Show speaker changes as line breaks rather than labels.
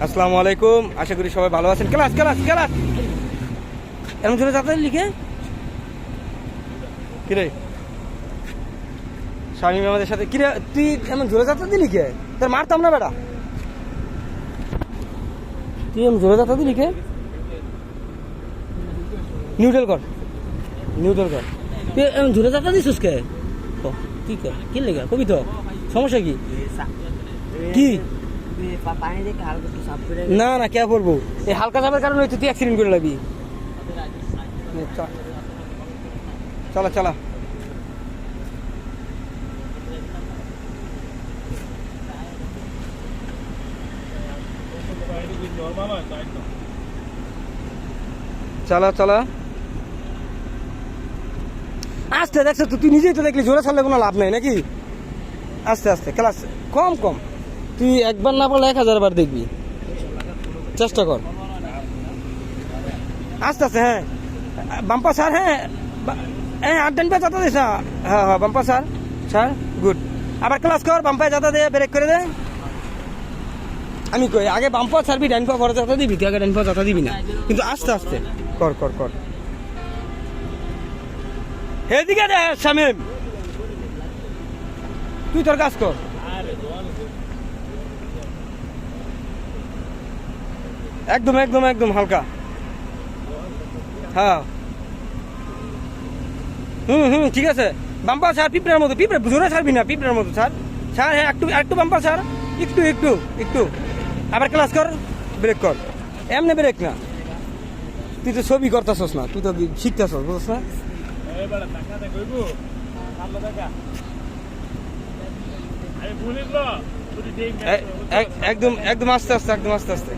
আসসালামু আলাইকুম, আশা করি সবাই ভালো আছেন। ক্লাস ক্লাস ক্লাস এমন জোরে যাত্রা লিখে কিরে শামীম আমাদের সাথে কিরে, তুই এমন জোরে যাত্রা দিলি কে? তোর মারতাম না বেটা, তুই এমন জোরে যাত্রা দিলি কে? নিউট্রাল কর, নিউট্রাল কর। তুই এমন জোরে যাত্রা দিছিস কে? কি কর, কি লেগে কবি তো সমস্যা কি? কি না না কে করবো, এই হালকা চাপের কারণে তুই অ্যাক্সিডেন্ট করে লাগবি। চলা চলা চলা চলা আস্তে দেখছো তো, তুই নিজেই তো দেখলি জোরে ছাড়লে কোনো লাভ নাই নাকি। আস্তে আস্তে ক্লাস কম কম, তুই একবার না পারলে 1000 বার দেখবি, চেষ্টা কর। আস্তে আস্তে, হ্যাঁ বাম্পা স্যার, হ্যাঁ হ্যাঁ 8 পা যাতা দিস, হ্যাঁ হ্যাঁ বাম্পা স্যার, স্যার গুড। আবার ক্লাস কর, বাম্পায় যাতা দে, ব্রেক করে দে। আমি কই আগে বাম্পা ছাড়বি, ডাইন পা পরে যাতা দিবি, তুই আগে ডাইন পা যাতা দিবি না, কিন্তু আস্তে আস্তে কর কর কর। এদিকে দে শামীম, তুই তোর কাজ কর। একদম একদম একদম হালকা, হ্যাঁ ঠিক আছে। বাম্পা ছাড় পিঁপড়ার মতো, পিঁপড়া জোরে ছাড়বি না, পিঁপড়ার মতো ছাড় ছাড়, হ্যাঁ একটু একটু বাম্পা ছাড়, একটু একটু একটু। আবার ক্লাস কর, ব্রেক কর, এমনি ব্রেক না। তুই তো ছবি করতেছস না, তুই তো শিখতেছস, বুঝছ না? একদম একদম আস্তে আস্তে, একদম আস্তে আস্তে।